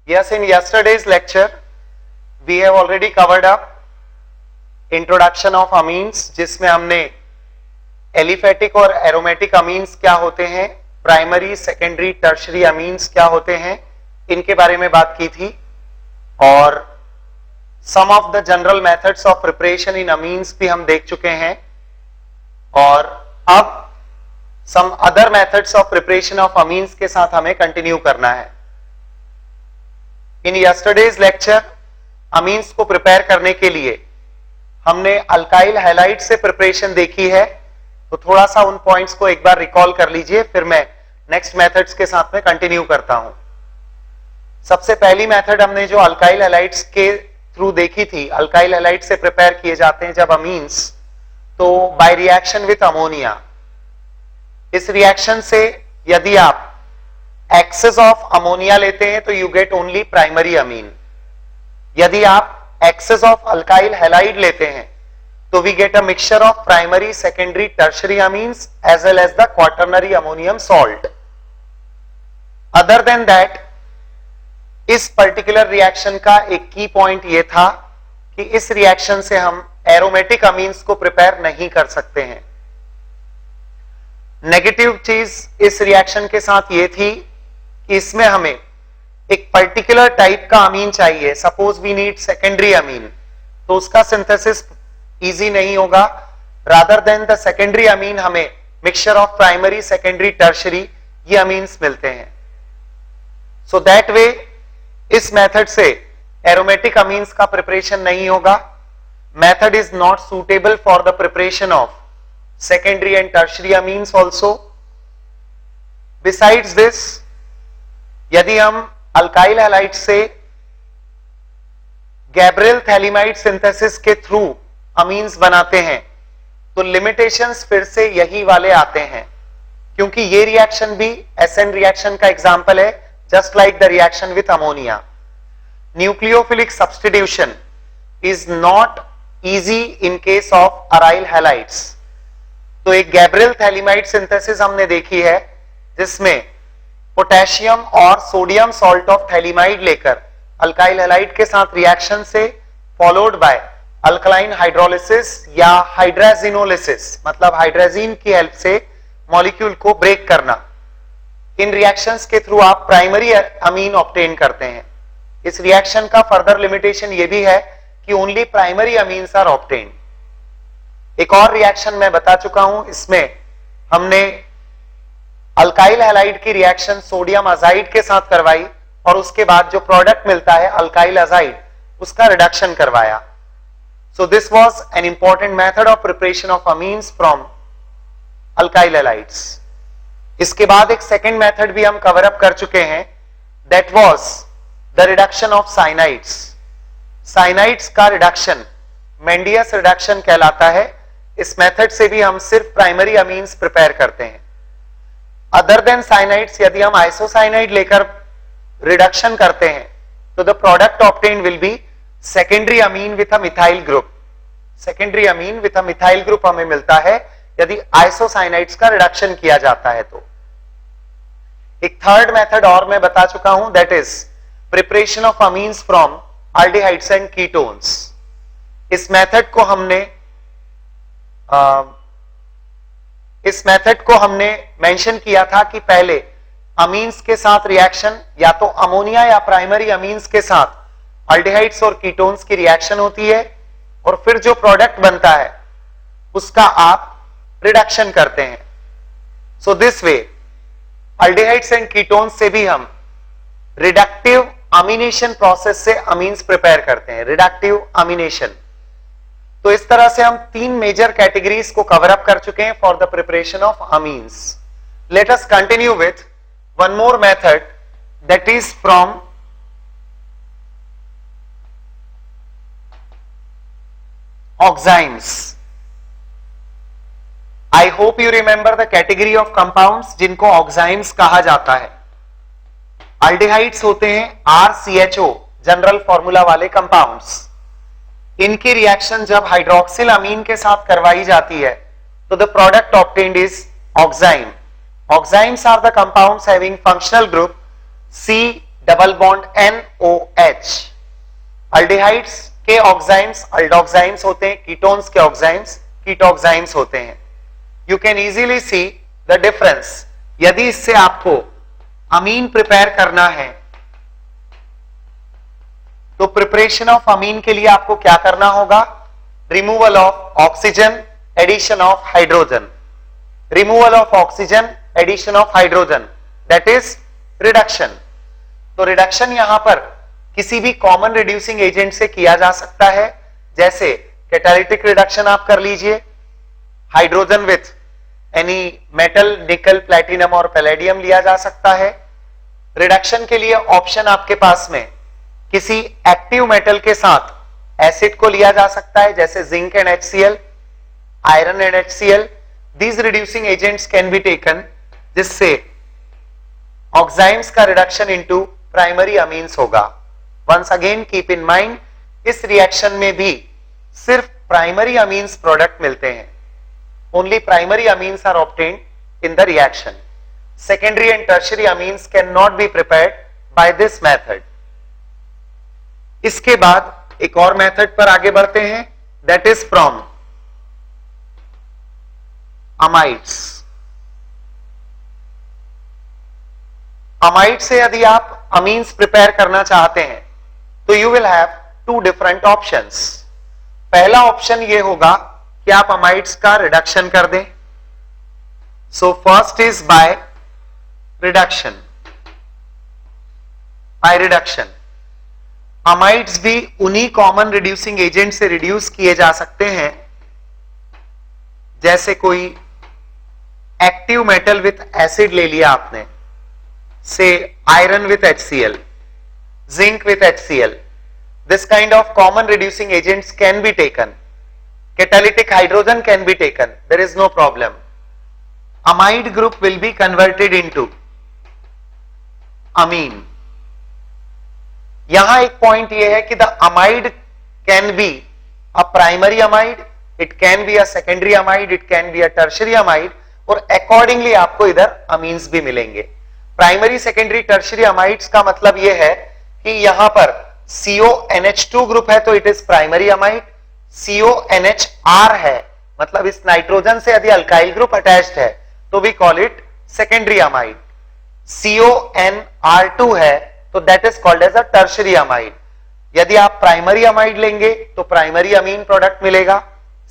Yes, in yesterday's lecture, we have already covered up introduction of amines, जिसमें हमने aliphatic और aromatic amines क्या होते हैं, प्राइमरी, सेकेंडरी, टर्शरी अमीन्स क्या होते हैं, इनके बारे में बात की थी, और some of the general methods of preparation in amines भी हम देख चुके हैं, और अब some other methods of preparation of amines के साथ हमें कंटिन्यू करना है. इन यस्टरडेज लेक्चर अमीन्स को प्रिपेयर करने के लिए हमने अल्काइल हैलाइड से प्रिपरेशन देखी है, तो थोड़ा सा उन पॉइंट्स को एक बार रिकॉल कर लीजिए, फिर मैं नेक्स्ट मेथड्स के साथ में कंटिन्यू करता हूं. सबसे पहली मेथड हमने जो अल्काइल हैलाइड्स के थ्रू देखी थी, अल्काइल हैलाइड से प्रिपेयर किए जाते हैं जब अमीन्स, तो बाय रिएक्शन विथ अमोनिया. इस रिएक्शन से यदि आप एक्सेस ऑफ अमोनिया लेते हैं तो you get only primary amine. यदि आप एक्सेस ऑफ अल्काइल हैलाइड लेते हैं तो we get a mixture of primary, secondary, tertiary amines as well as the quaternary ammonium salt. Other than that, इस particular reaction का एक की पॉइंट यह था कि इस रिएक्शन से हम एरोमेटिक अमीन्स को प्रिपेयर नहीं कर सकते हैं. नेगेटिव चीज इस रिएक्शन के साथ यह थी कि इसमें हमें एक पर्टिकुलर टाइप का अमीन चाहिए. Suppose we need secondary amine, तो उसका सिंथेसिस इजी नहीं होगा. Rather than the secondary amine हमें mixture of primary, secondary, tertiary ये अमीन्स मिलते हैं. सो दैट वे इस मेथड से एरोमेटिक अमीन्स का प्रिपरेशन नहीं होगा. Method is not suitable for the preparation of secondary and tertiary amines also. Besides this, यदि हम अल्काइल हैलाइड से गैब्रियल थैलिमाइड सिंथेसिस के थ्रू अमीन्स बनाते हैं तो लिमिटेशंस फिर से यही वाले आते हैं, क्योंकि ये रिएक्शन भी एसएन रिएक्शन का एग्जांपल है, just like the reaction with ammonia. Nucleophilic substitution is not easy in case of aryl halides. तो एक गैब्रियल थैलिमाइड सिंथेसिस हमने देखी है जिसमें पोटेशियम और सोडियम सॉल्ट ऑफ थैलिमाइड लेकर अल्काइल हैलाइड के साथ रिएक्शन से फॉलोड बाय अल्कलाइन हाइड्रोलिसिस या हाइड्राजिनोलिसिस, मतलब हाइड्राजीन की हेल्प से मॉलिक्यूल को ब्रेक करना. इन रिएक्शंस के थ्रू आप प्राइमरी अमीन ऑब्टेन करते हैं. इस रिएक्शन का फर्दर लिमिटेशन यह भी है कि only primary amines are obtained. एक और रिएक्शन मैं बता चुका हूं, इसमें हमने अल्काइल हैलाइड की रिएक्शन सोडियम अजाइड के साथ करवाई और उसके बाद जो प्रोडक्ट मिलता है अल्काइल अजाइड, उसका रिडक्शन करवाया. So this was an important method of preparation of amines from alkyl halides. इसके बाद एक सेकेंड मेथड भी हम कवर अप कर चुके हैं, that was the reduction of cyanides. Cyanides का रिडक्शन मेंडियस रिडक्शन कहलाता है. इस मेथड से भी हम सिर्फ प्राइमरी अमीन्स प्रिपेयर करते हैं. अदर देन साइनाइड्स, यदि हम आइसोसाइनाइड लेकर रिडक्शन करते हैं तो the product obtained will be secondary amine with a methyl group. Secondary amine with a methyl group हमें मिलता है यदि आइसोसाइनाइड्स का रिडक्शन किया जाता है. तो एक थर्ड मेथड और मैं बता चुका हूं, that is preparation of amines from aldehydes and ketones. इस मेथड को हमने मेंशन किया था कि पहले अमीन्स के साथ रिएक्शन या तो अमोनिया या प्राइमरी अमीन्स के साथ अल्डिहाइड्स और कीटोन्स की रिएक्शन होती है, और फिर जो प्रोडक्ट बनता है उसका आप रिडक्शन करते हैं. सो this way aldehydes and ketones से भी हम रिडक्टिव अमीनेशन प्रोसेस से अमीन्स प्रिपेयर करते हैं, रिडक्टिव अमीनेशन. तो इस तरह से हम तीन मेजर कैटेगरीज को कवर अप कर चुके हैं for the preparation of amines. Let us continue with one more method, that is from oximes. I hope you remember the category of compounds जिनको ऑक्साइम्स कहा जाता है. अल्डिहाइड्स होते हैं RCHO, जनरल फॉर्मूला वाले कंपाउंड्स. इनकी रिएक्शन जब hydroxyl अमीन के साथ करवाई जाती है तो the product obtained is oxime. Oximes are the compounds having functional group double bond NOH। Aldehydes के ऑक्साइम्स अल्डोक्साइम्स होते हैं, कीटोन्स के ऑक्साइम्स कीटोक्साइम्स होते हैं। You can easily see the difference. यदि इससे आपको अमीन प्रिपेयर करना है तो प्रिपरेशन ऑफ अमीन के लिए आपको क्या करना होगा? Removal of oxygen, addition of hydrogen. Removal of oxygen, addition of hydrogen, that is reduction. तो रिडक्शन यहां पर किसी भी कॉमन रिड्यूसिंग एजेंट से किया जा सकता है, जैसे कैटालिटिक रिडक्शन आप कर लीजिए, हाइड्रोजन विथ एनी मेटल, निकल, प्लैटिनम और पैलेडियम लिया जा सकता है। रिडक्शन के लिए ऑप्शन आपके पास में किसी एक्टिव मेटल के साथ एसिड को लिया जा सकता है, जैसे zinc and HCl, iron and HCl। These reducing agents can be taken, जिससे ऑक्साइम्स का रिडक्शन इनटू प्राइमरी अमीन्स होगा। Once again keep in mind, इस रिएक्शन में भी सिर्फ प्राइमरी अमीन्स प्रोडक्ट मिलते हैं। Only primary amines are obtained in the reaction. Secondary and tertiary amines can not be prepared by this method. इसके बाद एक और मेथड पर आगे बढ़ते हैं, that is from amides. Amide से यदि आप अमीन्स प्रिपेयर करना चाहते हैं तो you will have two different options. पहला ऑप्शन ये होगा कि आप अमाइड्स का रिडक्शन कर दें। So first is by reduction. By reduction amides भी उन्हीं कॉमन रिड्यूसिंग एजेंट से रिड्यूस किए जा सकते हैं, जैसे कोई एक्टिव मेटल विथ एसिड ले लिया आपने, से iron with HCl, zinc with HCl. This kind of common reducing agents can be taken. Catalytic hydrogen can be taken. There is no problem. Amide group will be converted into amine. यहां एक point यह है कि the amide can be a primary amide, it can be a secondary amide, it can be a tertiary amide, और accordingly आपको इधर amines भी मिलेंगे। प्राइमरी, सेकेंडरी, टर्शियरी अमाइड्स का मतलब यह है कि यहां पर CONH2 ग्रुप है तो it is primary amide, CONHR है मतलब इस नाइट्रोजन से यदि अल्काइल ग्रुप अटैच्ड है तो we call it secondary amide. CONR2 है तो that is called as a tertiary amide. यदि आप प्राइमरी अमाइड लेंगे तो प्राइमरी अमीन प्रोडक्ट मिलेगा,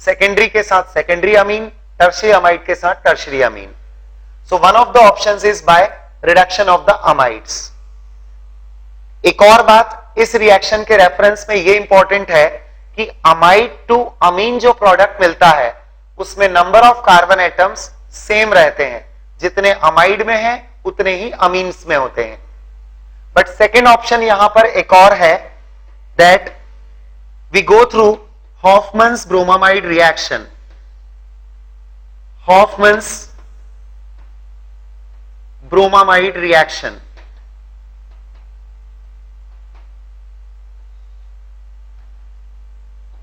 सेकेंडरी के साथ सेकेंडरी अमीन, टर्शियरी अमाइड के साथ tertiary amine. So one of the options is by reduction of the amides. एक और बात इस रिएक्शन के रेफरेंस में ये इंपॉर्टेंट है कि अमाइड टू अमीन जो प्रोडक्ट मिलता है उसमें number of carbon atoms same रहते हैं, जितने अमाइड में हैं उतने ही अमीन्स में होते हैं। बट सेकेंड ऑप्शन यहां पर एक और है, that we go through Hofmann's bromamide reaction. Hofmann's bromamide reaction.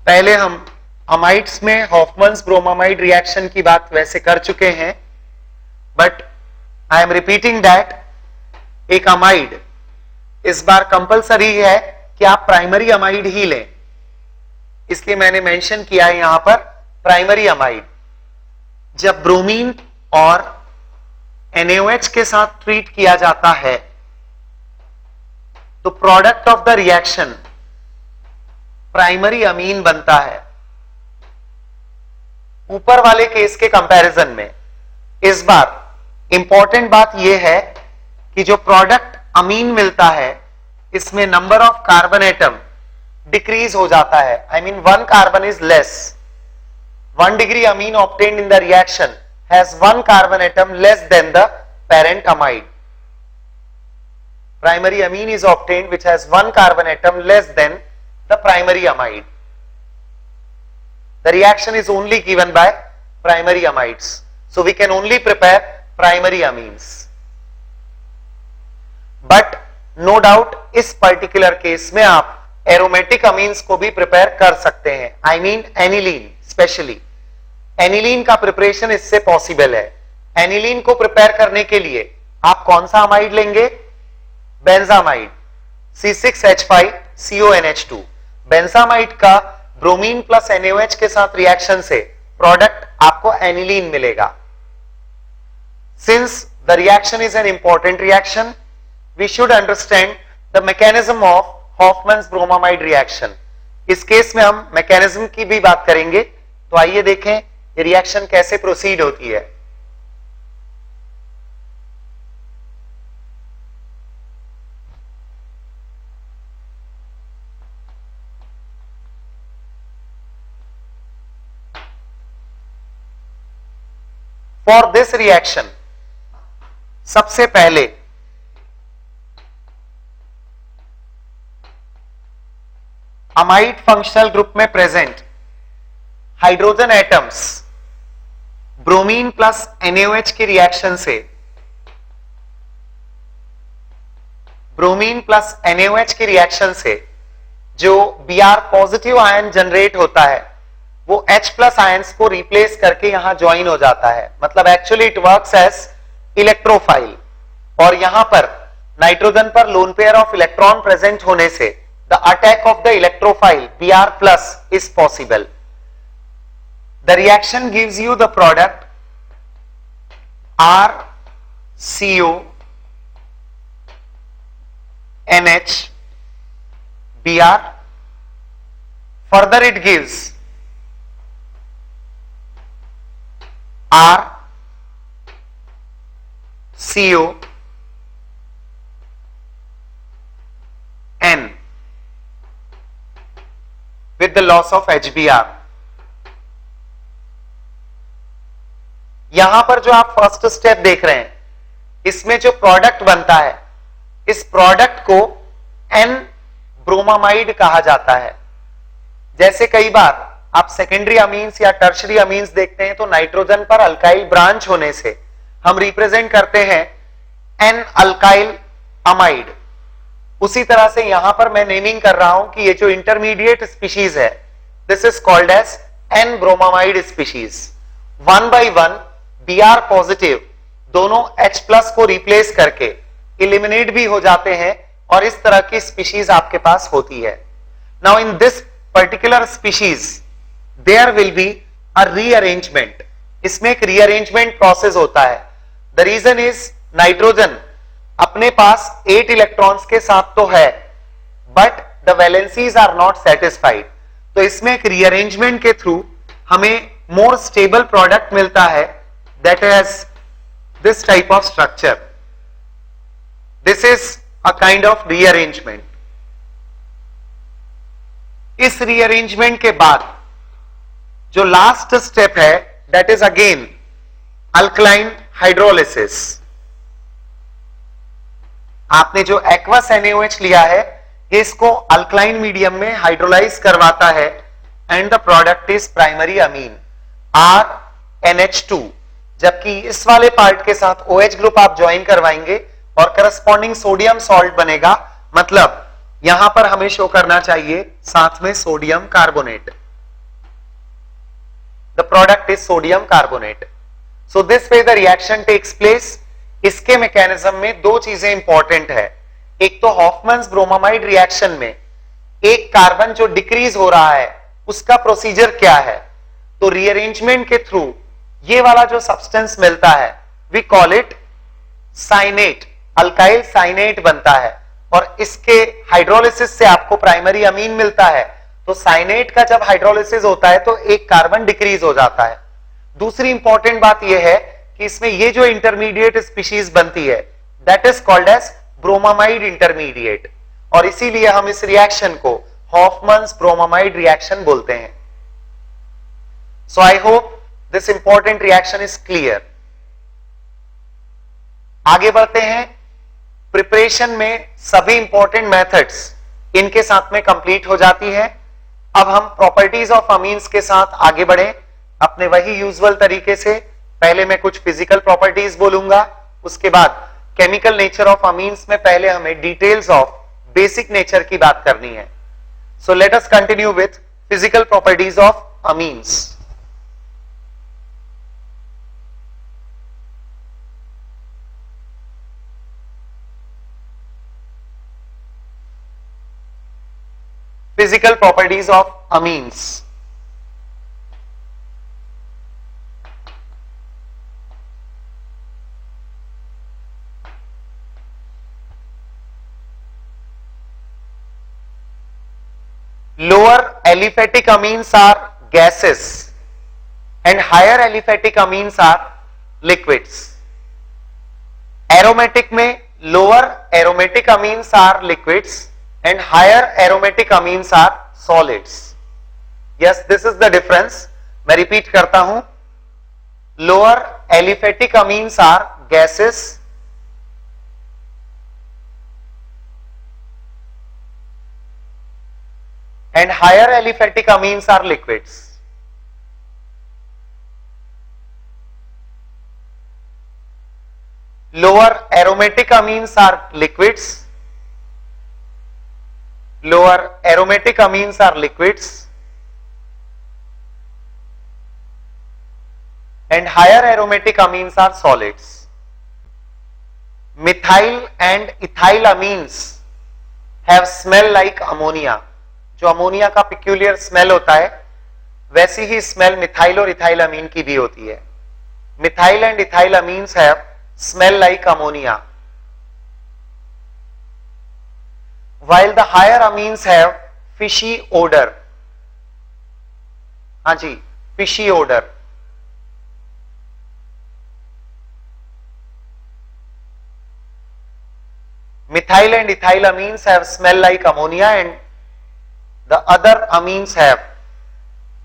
पहले हम अमाइड्स में हॉफमन्स ब्रोमामाइड रिएक्शन की बात वैसे कर चुके हैं, but I am repeating that एक अमाइड इस बार कंपलसरी है कि आप प्राइमरी अमाइड ही लें, इसलिए मैंने मेंशन किया है यहां पर प्राइमरी अमाइड। जब ब्रोमीन और NaOH के साथ ट्रीट किया जाता है तो product of the reaction primary amine बनता है। ऊपर वाले केस के कंपैरिजन में इस बार इंपॉर्टेंट बात यह है कि जो प्रोडक्ट अमीन मिलता है इसमें number of carbon atom decrease हो जाता है। I mean 1 carbon is less. 1 degree amine obtained in the reaction has 1 carbon atom less than the parent amide. Primary amine is obtained which has 1 carbon atom less than the primary amide. The reaction is only given by primary amides. So we can only prepare primary amines. But no doubt इस particular case में आप aromatic amines को भी prepare कर सकते हैं। I mean aniline specially. Aniline का preparation इससे पॉसिबल है। एनिलीन को प्रिपेयर करने के लिए आप कौन सा अमाइड लेंगे? बेंजामाइड। C6H5CONH2। बेंजामाइड का ब्रोमीन प्लस NaOH के साथ रिएक्शन से प्रोडक्ट आपको एनिलीन मिलेगा। Since the reaction is an important reaction, we should understand the mechanism of Hofmann's bromamide reaction. इस केस में हम मैकेनिज्म की भी बात करेंगे, तो आइए देखें ये रिएक्शन कैसे प्रोसीड होती है। फॉर दिस रिएक्शन सबसे पहले अमाइड फंक्शनल ग्रुप में present hydrogen atoms bromine plus NaOH के रिएक्शन से जो Br पॉजिटिव आयन जनरेट होता है वो H प्लस आयंस को रिप्लेस करके यहां ज्वाइन हो जाता है। मतलब actually it works as electrophile, और यहां पर नाइट्रोजन पर lone pair of electron present होने से the attack of the electrophile Br plus is possible. The reaction gives you the product RCO NH Br. Further it gives RCO N with the loss of HBr. यहां पर जो आप first step देख रहे हैं, इसमें जो प्रोडक्ट बनता है, इस प्रोडक्ट को एन ब्रोमामाइड कहा जाता है। जैसे कई बार आप सेकेंडरी अमीन्स या टर्शरी अमीन्स देखते हैं तो नाइट्रोजन पर अल्काइल ब्रांच होने से हम रिप्रेजेंट करते हैं एन अल्काइल अमाइड। उसी तरह से यहां पर मैं नेमिंग कर रहा हूं कि ये जो इंटरमीडिएट स्पीशीज है, this is called as N bromamide species. One by one Br positive दोनों H प्लस को रिप्लेस करके इलिमिनेट भी हो जाते हैं, और इस तरह की स्पीशीज आपके पास होती है। Now in this particular species there will be a rearrangement. इसमें एक रीअरेंजमेंट प्रोसेस होता है। द रीजन इज नाइट्रोजन अपने पास 8 इलेक्ट्रॉन्स के साथ तो है, but the valencies are not satisfied. तो इसमें एक रीअरेंजमेंट के थ्रू हमें मोर स्टेबल प्रोडक्ट मिलता है, that has this type of structure. This is a kind of rearrangement. इस रीअरेंजमेंट के बाद जो लास्ट स्टेप है, that is again alkaline hydrolysis. आपने जो एक्वस NaOH लिया है, ये इसको अल्कलाइन मीडियम में हाइड्रोलाइज करवाता है, and the product is primary amine RNH2। जबकि इस वाले पार्ट के साथ OH ग्रुप आप ज्वाइन करवाएंगे और करस्पॉन्डिंग सोडियम सॉल्ट बनेगा। मतलब यहां पर हमें शो करना चाहिए साथ में sodium carbonate. The product is sodium carbonate. So this way the reaction takes place. इसके मैकेनिज्म में दो चीजें इंपॉर्टेंट है। एक तो हॉफमैन्स ब्रोमामाइड रिएक्शन में एक कार्बन जो डिक्रीज हो रहा है उसका प्रोसीजर क्या है। तो रीअरेंजमेंट के थ्रू ये वाला जो सब्सटेंस मिलता है, we call it cyanate, alkyl cyanate बनता है, और इसके हाइड्रोलिसिस से आपको प्राइमरी अमीन मिलता है। तो साइनेट का जब हाइड्रोलिसिस होता है तो एक कार्बन डिक्रीज हो जाता है। दूसरी इंपॉर्टेंट बात यह है कि इसमें ये जो इंटरमीडिएट स्पीशीज बनती है, that is called as bromamide intermediate, और इसीलिए हम इस रिएक्शन को हॉफमैन्स ब्रोमामाइड रिएक्शन बोलते हैं। So I hope this important reaction is clear. आगे बढ़ते हैं। प्रिपरेशन में सभी इंपॉर्टेंट मेथड्स इनके साथ में कंप्लीट हो जाती है। अब हम प्रॉपर्टीज ऑफ अमीन्स के साथ आगे बढ़े अपने वही यूजुअल तरीके से। पहले मैं कुछ फिजिकल प्रॉपर्टीज बोलूंगा, उसके बाद केमिकल नेचर ऑफ अमीन्स में पहले हमें डिटेल्स ऑफ बेसिक नेचर की बात करनी है। So let us continue with physical properties of amines. physical properties of amines. Lower aliphatic amines are gases and higher aliphatic amines are liquids. Aromatic में lower aromatic amines are liquids and higher aromatic amines are solids. Yes, this is the difference. मैं repeat करता हूं. Lower aliphatic amines are gases and higher aliphatic amines are liquids. Lower aromatic amines are liquids. Lower aromatic amines are liquids and higher aromatic amines are solids. Methyl and ethyl amines have smell like ammonia. जो ammonia का peculiar smell होता है वैसी ही smell methyl और ethyl अमीन की भी होती है. Methyl and ethyl amines have smell like ammonia while the higher amines have fishy odor. हाँ जी, fishy odor. Methyl and ethyl amines have smell like ammonia and the other amines have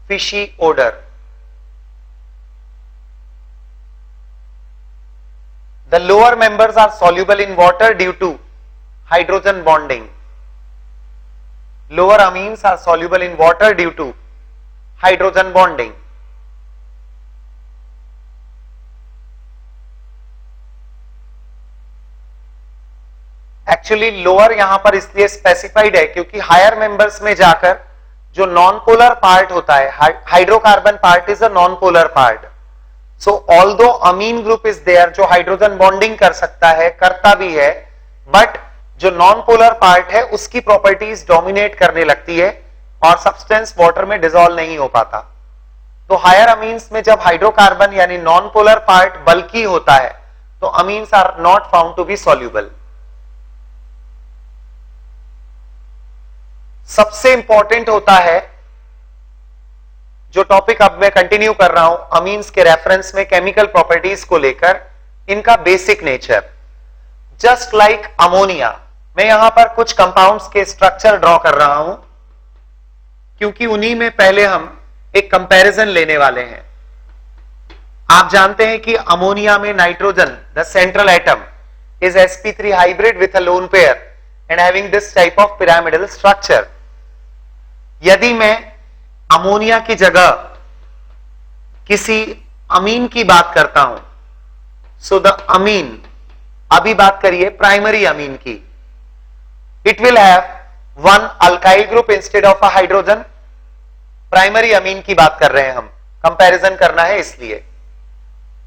fishy odor. The lower members are soluble in water due to hydrogen bonding. Lower amines are soluble in water due to hydrogen bonding. Actually lower यहां पर इसलिए specified है क्योंकि higher members में जाकर जो non polar part होता है, hydrocarbon part is a non polar part. So although amine group is there जो हाइड्रोजन बॉन्डिंग कर सकता है, करता भी है, बट जो नॉन पोलर पार्ट है उसकी प्रॉपर्टीज डोमिनेट करने लगती है और सब्सटेंस वाटर में डिसॉल्व नहीं हो पाता. तो हायर अमीन्स में जब हाइड्रोकार्बन यानी नॉन पोलर पार्ट बल्की होता है तो amines are not found to be soluble. सबसे इंपॉर्टेंट होता है जो टॉपिक अब मैं कंटिन्यू कर रहा हूं अमीन्स के रेफरेंस में केमिकल प्रॉपर्टीज को लेकर, इनका basic nature. Just like ammonia, मैं यहां पर कुछ कंपाउंड्स के स्ट्रक्चर ड्रॉ कर रहा हूं क्योंकि उन्हीं में पहले हम एक कंपैरिजन लेने वाले हैं. आप जानते हैं कि अमोनिया में nitrogen the central atom is sp3 hybrid with a lone pair and having this type of pyramidal structure. यदि मैं अमोनिया की जगह किसी अमीन की बात करता हूं, सो द अमीन, अभी बात करिए प्राइमरी अमीन की, it will have one alkyl group instead of a hydrogen. Primary amine की बात कर रहे हैं हम, कंपैरिजन करना है इसलिए.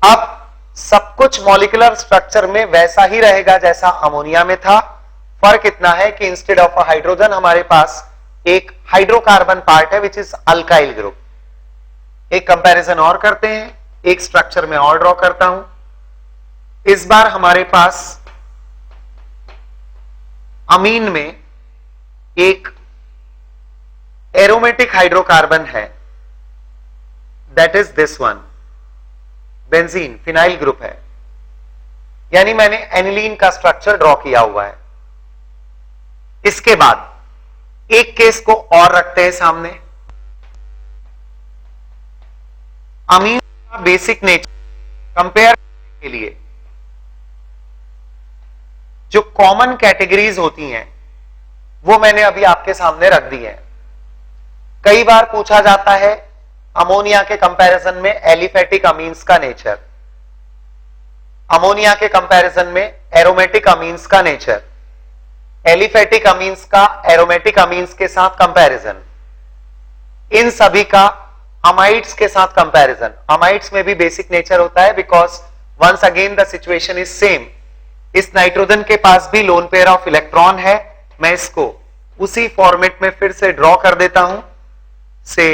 अब सब कुछ मॉलिक्यूलर स्ट्रक्चर में वैसा ही रहेगा जैसा अमोनिया में था. फर्क इतना है कि इंस्टेड ऑफ अ हाइड्रोजन हमारे पास एक हाइड्रोकार्बन पार्ट है विच इज अल्काइल ग्रुप. एक कंपैरिजन और करते हैं, एक स्ट्रक्चर में और ड्रॉ करता हूं. इस बार हमारे पास अमीन में एक एरोमेटिक हाइड्रोकार्बन है, that is this one, benzene, phenyl group है. यानी मैंने एनिलीन का स्ट्रक्चर ड्रॉ किया हुआ है. इसके बाद एक केस को और रखते हैं सामने. अमीन का बेसिक नेचर कंपेयर करने के लिए जो कॉमन कैटेगरीज होती हैं वो मैंने अभी आपके सामने रख दी है. कई बार पूछा जाता है अमोनिया के कंपैरिजन में एलिफेटिक अमीन्स का नेचर, अमोनिया के कंपैरिजन में एरोमेटिक अमीन्स का नेचर, एलिफेटिक अमीन्स का एरोमेटिक अमीन्स के साथ कंपैरिजन, इन सभी का अमाइड्स के साथ कंपैरिजन. अमाइड्स में भी बेसिक नेचर होता है because once again the situation is same. इस नाइट्रोजन के पास भी लोन पेयर ऑफ इलेक्ट्रॉन है, मैं इसको उसी फॉर्मेट में फिर से ड्रॉ कर देता हूं। से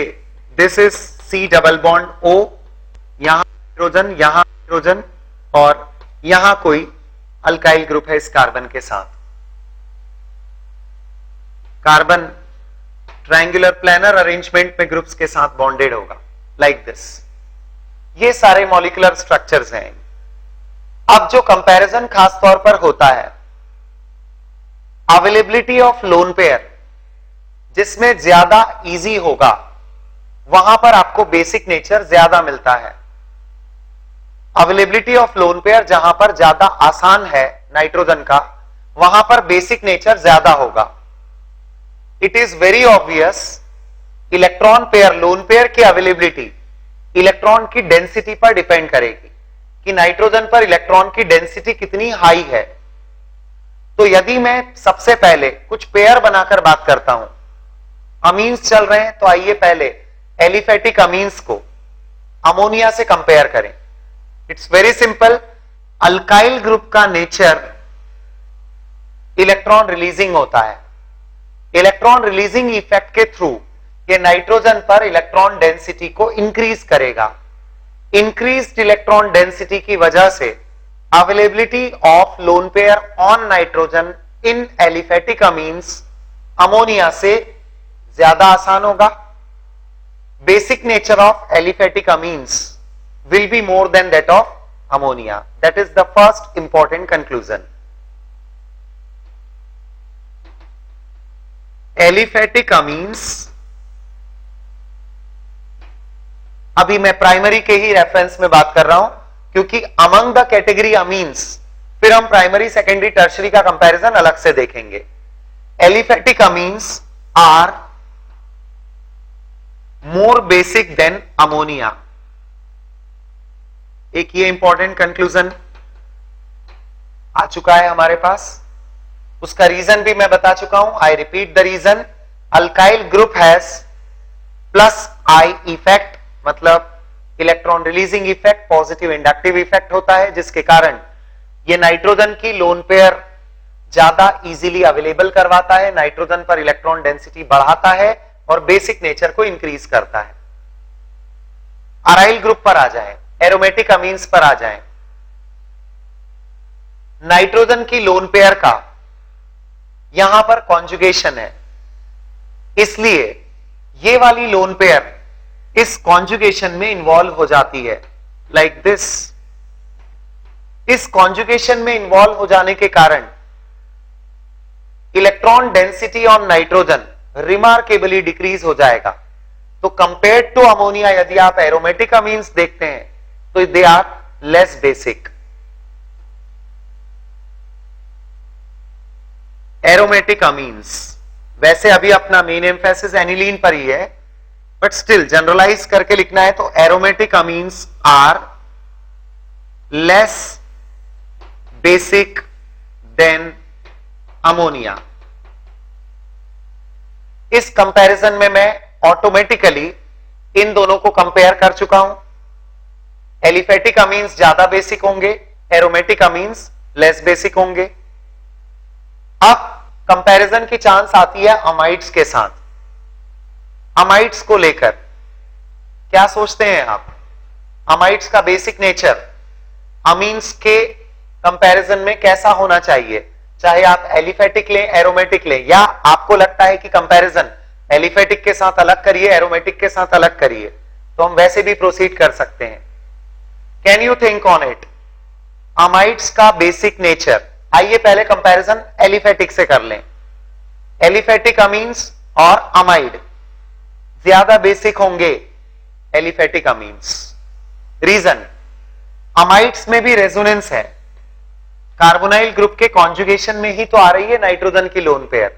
this is C double bond O, यहां हाइड्रोजन, यहां हाइड्रोजन, और यहां कोई अल्काइल ग्रुप है इस कार्बन के साथ। कार्बन ट्रायंगुलर प्लानर अरेंजमेंट में ग्रुप्स के साथ बॉन्डेड होगा लाइक दिस। ये सारे मॉलिक्यूलर स्ट्रक्चर्स हैं। अब जो कंपैरिजन खास तौर पर होता है अवेलेबिलिटी ऑफ लोन पेयर, जिसमें ज्यादा इजी होगा वहां पर आपको बेसिक नेचर ज्यादा मिलता है। अवेलेबिलिटी ऑफ लोन पेयर जहां पर ज्यादा आसान है नाइट्रोजन का, वहां पर बेसिक नेचर ज्यादा होगा। It is very obvious electron pair, lone pair की अवेलेबिलिटी इलेक्ट्रॉन की डेंसिटी पर डिपेंड करेगी कि नाइट्रोजन पर इलेक्ट्रॉन की डेंसिटी कितनी हाई है। तो यदि मैं सबसे पहले कुछ पेयर बनाकर बात करता हूं, अमीन्स चल रहे हैं, तो आइए पहले एलिफेटिक अमीन्स को अमोनिया से कंपेयर करें। It's very simple. Alkyl group का नेचर इलेक्ट्रॉन रिलीजिंग होता है। इलेक्ट्रॉन रिलीजिंग इफेक्ट के थ्रू ये नाइट्रोजन पर इलेक्ट्रॉन डेंसिटी को इंक्रीज करेगा। इंक्रीज्ड इलेक्ट्रॉन डेंसिटी की वजह से availability of lone pair on nitrogen in aliphatic amines ammonia से ज्यादा आसान होगा। Basic nature of aliphatic amines will be more than that of ammonia. That is the first important conclusion. Aliphatic amines, अभी मैं primary के ही reference में बात कर रहा हूं क्योंकि अमंग द कैटेगरी अमीन्स फिर हम प्राइमरी, सेकेंडरी, टर्शरी का कंपैरिजन अलग से देखेंगे। Aliphatic amines are more basic than ammonia. एक ये इंपॉर्टेंट कंक्लूजन आ चुका है हमारे पास। उसका रीजन भी मैं बता चुका हूं। I repeat the reason. Alkyl group has plus I effect, मतलब electron releasing effect, positive inductive effect होता है, जिसके कारण ये नाइट्रोजन की लोन पेयर ज्यादा इजीली अवेलेबल करवाता है, नाइट्रोजन पर इलेक्ट्रॉन डेंसिटी बढ़ाता है और बेसिक नेचर को इंक्रीज करता है। अराइल ग्रुप पर आ जाए, एरोमेटिक अमीन्स पर आ जाएं। नाइट्रोजन की लोन पेयर का यहां पर कॉन्जुगेशन है, इसलिए ये वाली लोन पेयर इस कॉन्जुगेशन में इन्वॉल्व हो जाती है लाइक दिस। इस कॉन्जुगेशन में इन्वॉल्व हो जाने के कारण electron density on nitrogen remarkably decrease हो जाएगा। तो कंपेयर्ड टू अमोनिया यदि आप एरोमेटिक अमीन्स देखते हैं तो they are less basic. Aromatic amines, वैसे अभी अपना मेन एम्फेसिस एनिलीन पर ही है, बट स्टिल जनरलाइज करके लिखना है तो aromatic amines are less basic than ammonia. इस कंपैरिजन में मैं ऑटोमेटिकली इन दोनों को कंपेयर कर चुका हूं। एलिफेटिक अमीन्स ज्यादा बेसिक होंगे, एरोमेटिक अमीन्स लेस बेसिक होंगे। अब कंपैरिजन की चांस आती है अमाइड्स के साथ। अमाइड्स को लेकर क्या सोचते हैं आप? अमाइड्स का बेसिक नेचर अमीन्स के कंपैरिजन में कैसा होना चाहिए? चाहे आप एलिफेटिक लें, एरोमेटिक लें, या आपको लगता है कि कंपैरिजन एलिफेटिक के साथ अलग करिए, एरोमेटिक के साथ अलग करिए, तो हम वैसे भी प्रोसीड कर सकते हैं। Can you think on it? Amides का बेसिक नेचर, आइए पहले कंपैरिजन एलिफेटिक से कर लें। एलिफेटिक अमीन्स और अमाइड ज्यादा बेसिक होंगे एलिफेटिक अमीन्स। रीजन, अमाइड्स में भी रेजोनेंस है, कार्बोनाइल ग्रुप के कॉन्जुगेशन में ही तो आ रही है नाइट्रोजन की लोन पेयर।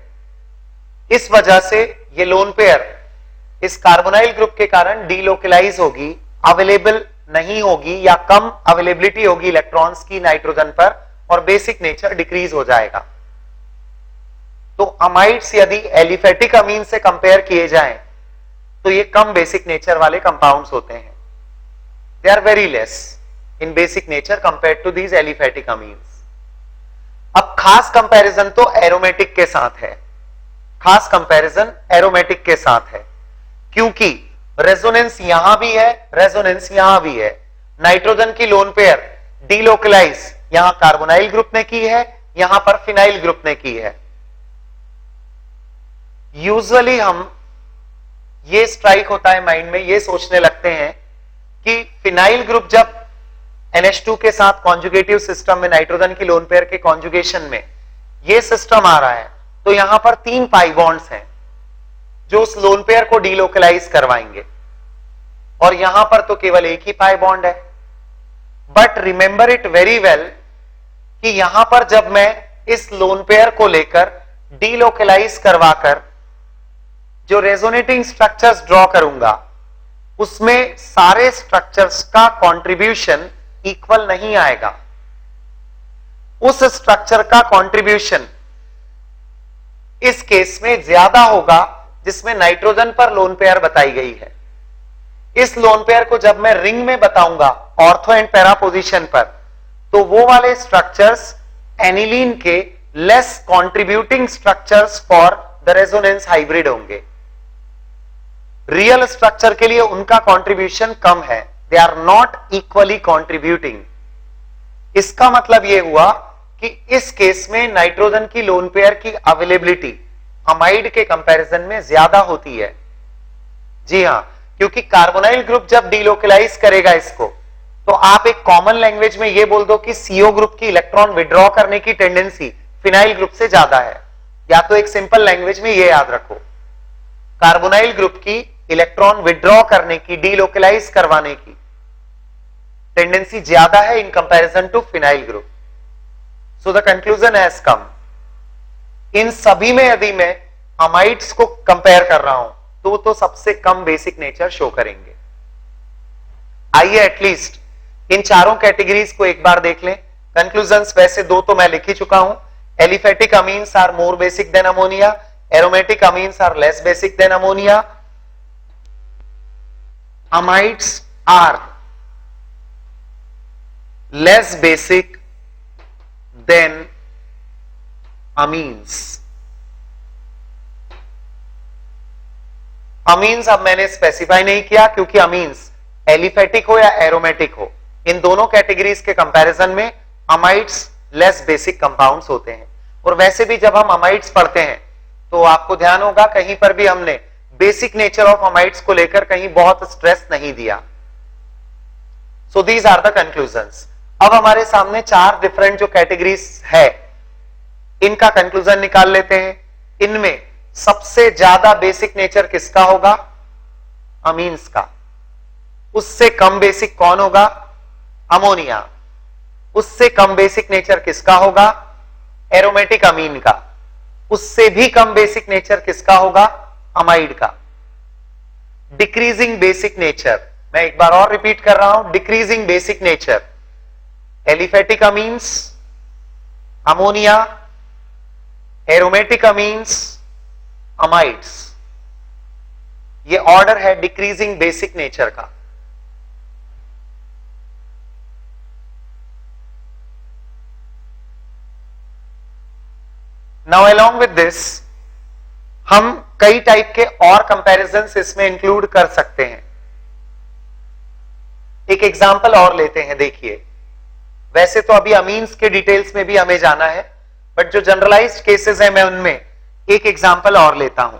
इस वजह से ये लोन पेयर इस कार्बोनाइल ग्रुप के कारण डीलोकलाइज होगी, अवेलेबल नहीं होगी या कम अवेलेबिलिटी होगी इलेक्ट्रॉन्स की नाइट्रोजन पर और बेसिक नेचर डिक्रीज हो जाएगा। तो अमाइड्स यदि एलिफेटिक अमीन से कंपेयर किए जाएं तो ये कम बेसिक नेचर वाले कंपाउंड्स होते हैं। They are very less in basic nature compared to these aliphatic amines. अब खास कंपैरिजन तो एरोमेटिक के साथ है। खास कंपैरिजन एरोमेटिक के साथ है, क्योंकि रेजोनेंस यहां भी है, रेजोनेंस यहां भी है। नाइट्रोजन की लोन पेयर डीलोकलाइज यहां कार्बोनाइल ग्रुप ने की है, यहां पर फिनाइल ग्रुप ने की है। यूजुअली हम ये स्ट्राइक होता है माइंड में, ये सोचने लगते हैं कि फिनाइल ग्रुप जब NH2 के साथ कॉन्जुगेटिव सिस्टम में नाइट्रोजन की लोन पेयर के कॉन्जुगेशन में ये सिस्टम आ रहा है, तो यहां पर 3 पाई बॉन्ड्स हैं जो उस लोन पेयर को डीलोकलाइज करवाएंगे, और यहां पर तो केवल एक ही पाई बॉन्ड है। But remember it very well कि यहां पर जब मैं इस लोन पेयर को लेकर डीलोकलाइज करवाकर जो रेजोनेटिंग स्ट्रक्चर्स ड्रॉ करूंगा, उसमें सारे स्ट्रक्चर्स का कंट्रीब्यूशन इक्वल नहीं आएगा। उस स्ट्रक्चर का कंट्रीब्यूशन इस केस में ज्यादा होगा जिसमें नाइट्रोजन पर लोन पेयर बताई गई है। इस लोन पेयर को जब मैं रिंग में बताऊंगा ऑर्थो एंड पैरा पोजीशन पर, तो वो वाले स्ट्रक्चर्स एनिलीन के less contributing structures for the resonance hybrid होंगे। रियल स्ट्रक्चर के लिए उनका कंट्रीब्यूशन कम है, they are not equally contributing. इसका मतलब यह हुआ कि इस केस में नाइट्रोजन की लोन पेयर की अवेलेबिलिटी अमाइड के कंपैरिजन में ज्यादा होती है। जी हां, क्योंकि कार्बोनाइल ग्रुप जब डीलोकलाइज करेगा इसको, तो आप एक कॉमन लैंग्वेज में यह बोल दो कि CO ग्रुप की इलेक्ट्रॉन विड्रॉ करने की टेंडेंसी फिनाइल ग्रुप से ज्यादा है, या तो एक सिंपल लैंग्वेज में यह याद रखो, कार्बोनाइल ग्रुप की इलेक्ट्रॉन विड्रॉ करने की, डीलोकलाइज करवाने की टेंडेंसी ज्यादा है in comparison to phenyl group. So the conclusion has come, इन सभी में यदि मैं अमाइड्स को कंपेयर कर रहा हूं तो सबसे कम बेसिक नेचर शो करेंगे। आइए एटलीस्ट इन चारों कैटेगरीज को एक बार देख लें। कंक्लूजन्स वैसे 2 तो मैं लिख ही चुका हूं। Aliphatic amines are more basic than ammonia, aromatic amines are less basic than ammonia, amides are less basic than amines। Amines अब मैंने स्पेसिफाई नहीं किया क्योंकि अमीन्स एलिफेटिक हो या एरोमेटिक हो, इन दोनों कैटेगरीज के कंपैरिजन में अमाइड्स लेस बेसिक कंपाउंड्स होते हैं। और वैसे भी जब हम अमाइड्स पढ़ते हैं तो आपको ध्यान होगा कहीं पर भी हमने बेसिक नेचर ऑफ अमाइड्स को लेकर कहीं बहुत स्ट्रेस नहीं दिया। So these are the conclusions. अब हमारे सामने 4 डिफरेंट जो कैटेगरीज है, इनका कंक्लूजन निकाल लेते हैं। इनमें सबसे ज्यादा बेसिक नेचर किसका होगा? अमीन्स का। उससे कम बेसिक कौन होगा? अमोनिया। उससे कम बेसिक नेचर किसका होगा? एरोमेटिक अमीन का। उससे भी कम बेसिक नेचर किसका होगा? अमाइड का। डिक्रीजिंग बेसिक नेचर, मैं एक बार और रिपीट कर रहा हूं, decreasing basic nature aliphatic amines, ammonia, aromatic amines, amides. ये ऑर्डर है डिक्रीजिंग बेसिक नेचर का। नाउ अलोंग विद दिस हम कई टाइप के और कंपैरिजन्स इसमें इंक्लूड कर सकते हैं। एक एग्जांपल और लेते हैं। देखिए, वैसे तो अभी अमीन्स के डिटेल्स में भी हमें जाना है, बट जो जनरलाइज्ड केसेस है मैं उनमें एक एग्जांपल और लेता हूं।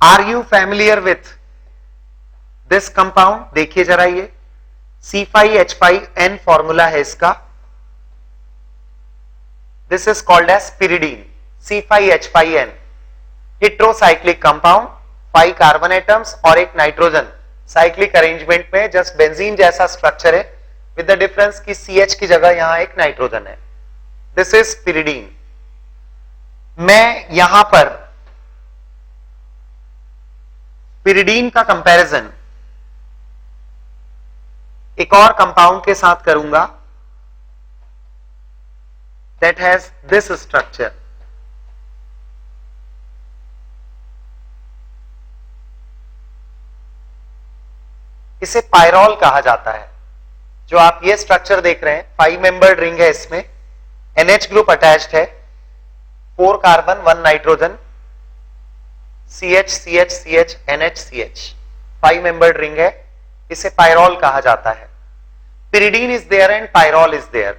Are you familiar with this compound? देखिए जरा, ये C5H5N फॉर्मूला है इसका। This is called as pyridine. C5H5N heterocyclic compound, 5 carbon atoms और एक नाइट्रोजन। साइक्लिक अरेंजमेंट में जस्ट बेंजीन जैसा स्ट्रक्चर है, विद द डिफरेंस कि CH की जगह यहां एक नाइट्रोजन है। This is pyridine. मैं यहां पर पिरिडीन का कंपैरिजन एक और कंपाउंड के साथ करूंगा that has this structure। इसे पायरोल कहा जाता है। जो आप ये स्ट्रक्चर देख रहे हैं, 5 मेंबर्ड रिंग है, इसमें NH ग्रुप अटैच्ड है, 4 carbon 1 nitrogen, CH CH CH NH CH, 5 membered ring है, इसे पायरोल कहा जाता है। Pyridine is there and pyrrole is there.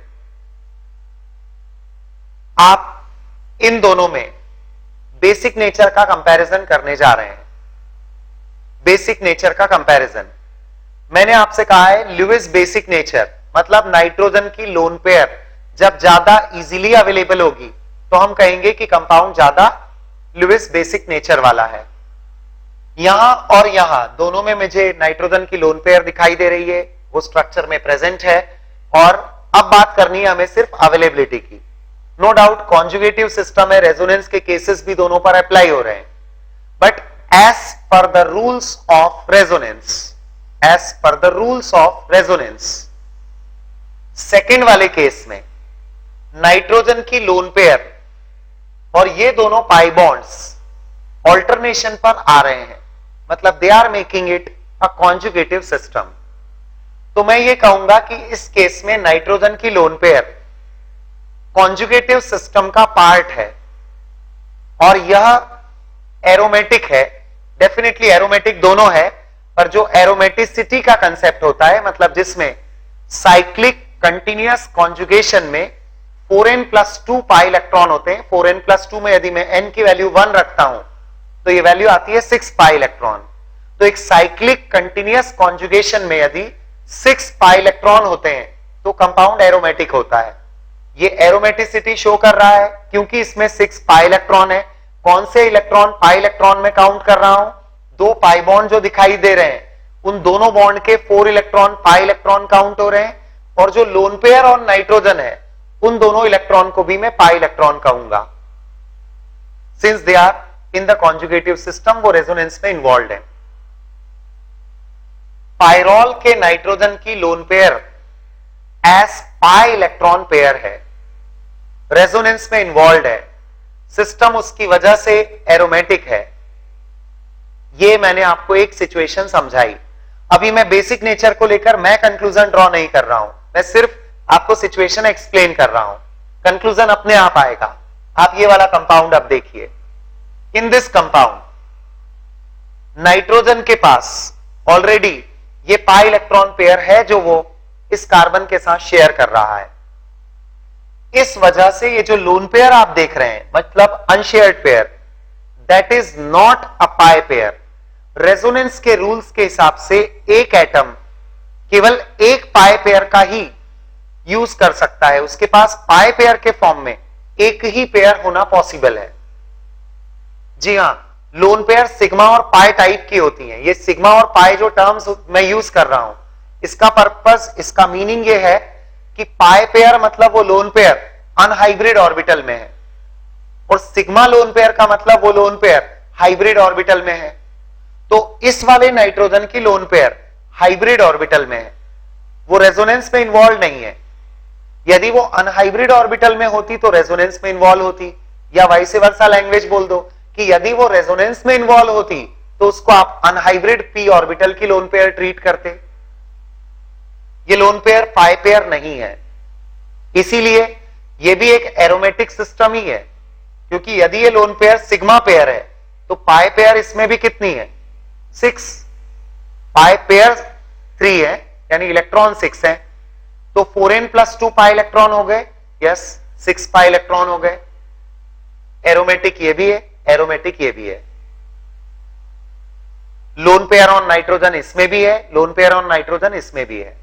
आप इन दोनों में बेसिक नेचर का कंपैरिजन करने जा रहे हैं। बेसिक नेचर का कंपैरिजन मैंने आपसे कहा है, लुईस बेसिक नेचर मतलब नाइट्रोजन की लोन पेयर जब ज्यादा इजीली अवेलेबल होगी तो हम कहेंगे कि कंपाउंड ज्यादा लुईस बेसिक नेचर वाला है। यहां और यहां दोनों में मुझे नाइट्रोजन की लोन पेयर दिखाई दे रही है, वो स्ट्रक्चर में प्रेजेंट है। और अब बात करनी है हमें सिर्फ अवेलेबिलिटी की। नो डाउट कॉन्जुगेटिव सिस्टम है, रेजोनेंस के केसेस भी दोनों पर अप्लाई हो रहे हैं, but as per the rules of resonance, as per the rules of resonance, second वाले केस में नाइट्रोजन की लोन पेयर और ये दोनों पाई बॉन्ड्स ऑल्टरनेशन पर आ रहे हैं, मतलब they are making it a conjugative system. तो मैं ये कहूंगा कि इस केस में नाइट्रोजन की लोन पेयर कॉन्जुगेटिव सिस्टम का पार्ट है और यह एरोमेटिक है। डेफिनेटली एरोमेटिक दोनों है, पर जो एरोमेटिसिटी का कंसेप्ट होता है, मतलब जिसमें साइक्लिक कंटिन्यूअस कॉन्जुगेशन में 4n+2 पाई इलेक्ट्रॉन होते हैं। 4n+2 में यदि मैं n की वैल्यू 1 रखता हूं तो ये वैल्यू आती है 6 पाई इलेक्ट्रॉन। तो एक साइक्लिक कंटिन्यूअस कॉन्जुगेशन में यदि 6 पाई इलेक्ट्रॉन होते हैं तो कंपाउंड एरोमेटिक होता है। ये एरोमेटिसिटी शो कर रहा है क्योंकि इसमें 6 पाई इलेक्ट्रॉन है। कौन से इलेक्ट्रॉन पाई इलेक्ट्रॉन में काउंट कर रहा हूं? 2 पाई बॉन्ड जो दिखाई दे रहे हैं उन दोनों बॉन्ड के 4 इलेक्ट्रॉन पाई इलेक्ट्रॉन काउंट हो रहे हैं, और जो लोन पेयर और नाइट्रोजन है उन दोनों इलेक्ट्रॉन को भी मैं पाई इलेक्ट्रॉन कहूंगा। Since they are in the conjugative system, वो रेजोनेंस में इन्वॉल्व है। पायरोल के नाइट्रोजन की lone pair as pi electron pair है, रेजोनेंस में इन्वॉल्व है, सिस्टम उसकी वजह से एरोमेटिक है। ये मैंने आपको एक सिचुएशन समझाई। अभी मैं बेसिक नेचर को लेकर मैं कंक्लूजन ड्रॉ नहीं कर रहा हूं, मैं सिर्फ आपको सिचुएशन एक्सप्लेन कर रहा हूं। कंक्लूजन अपने आप आएगा। आप ये वाला कंपाउंड अब देखिए। इन दिस कंपाउंड नाइट्रोजन के पास ऑलरेडी ये पाई इलेक्ट्रॉन पेयर है जो वो इस कार्बन के साथ शेयर कर रहा है। इस वजह से ये जो लोन पेयर आप देख रहे हैं, मतलब unshared pair, that is not a pi pair. Resonance के रूल्स के हिसाब से एक एटम केवल एक पाई पेयर का ही यूज कर सकता है, उसके पास पाई पेयर के फॉर्म में एक ही पेयर होना पॉसिबल है। जी हां, लोन पेयर सिग्मा और पाई टाइप की होती हैं। ये सिग्मा और पाई जो टर्म्स मैं यूज कर रहा हूं, इसका पर्पस, इसका मीनिंग ये है कि पाई पेयर मतलब वो लोन पेयर अनहाइब्रिड ऑर्बिटल में है, और सिग्मा लोन पेयर का मतलब वो लोन पेयर हाइब्रिड ऑर्बिटल में है। तो इस वाले नाइट्रोजन की लोन पेयर हाइब्रिड ऑर्बिटल में है, वो रेजोनेंस में इन्वॉल्व नहीं है। यदि वो अनहाइब्रिड ऑर्बिटल में होती तो रेजोनेंस में इन्वॉल्व होती, या वाइस वर्सा लैंग्वेज बोल दो कि यदि वो रेजोनेंस में इन्वॉल्व होती तो उसको आप अनहाइब्रिड पी ऑर्बिटल की लोन पेयर ट्रीट करते। ये लोन पेयर पाई पेयर नहीं है, इसीलिए ये भी एक एरोमेटिक सिस्टम ही है, क्योंकि यदि ये लोन पेयर सिग्मा पेयर है तो पाई पेयर इसमें भी कितनी है? 6। पाई पेयर 3 है, यानी इलेक्ट्रॉन 6 है, तो 4n+2 पाई इलेक्ट्रॉन हो गए। यस, 6 पाई इलेक्ट्रॉन हो गए। एरोमेटिक ये भी है, एरोमेटिक ये भी है। लोन पेयर ऑन नाइट्रोजन इसमें भी है, लोन पेयर ऑन नाइट्रोजन इसमें भी है।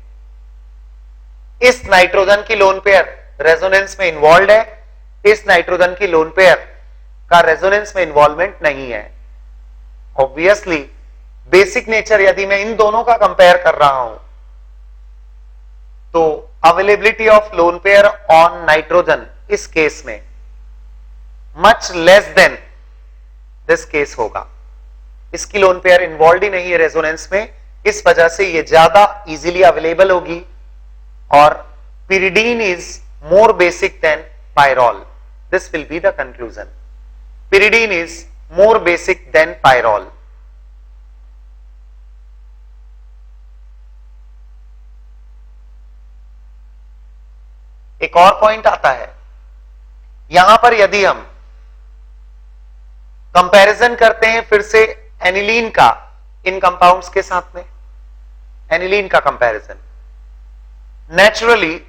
इस नाइट्रोजन की लोन पेयर रेजोनेंस में इन्वॉल्व है, इस नाइट्रोजन की लोन पेयर का रेजोनेंस में इन्वॉल्वमेंट नहीं है। ऑब्वियसली बेसिक नेचर यदि मैं इन दोनों का कंपेयर कर रहा हूं तो availability of lone pair on nitrogen इस केस में much less than this case होगा। इसकी लोन पेयर इन्वॉल्व ही नहीं है रेजोनेंस में, इस वजह से ये ज्यादा इजीली अवेलेबल होगी। और pyridine is more basic than pyrrole. This will be the conclusion. Pyridine is more basic than pyrrole. एक और पॉइंट आता है यहां पर, यदि हम कंपैरिजन करते हैं फिर से एनिलीन का इन कंपाउंड्स के साथ में, एनिलीन का कंपैरिजन। नेचुरली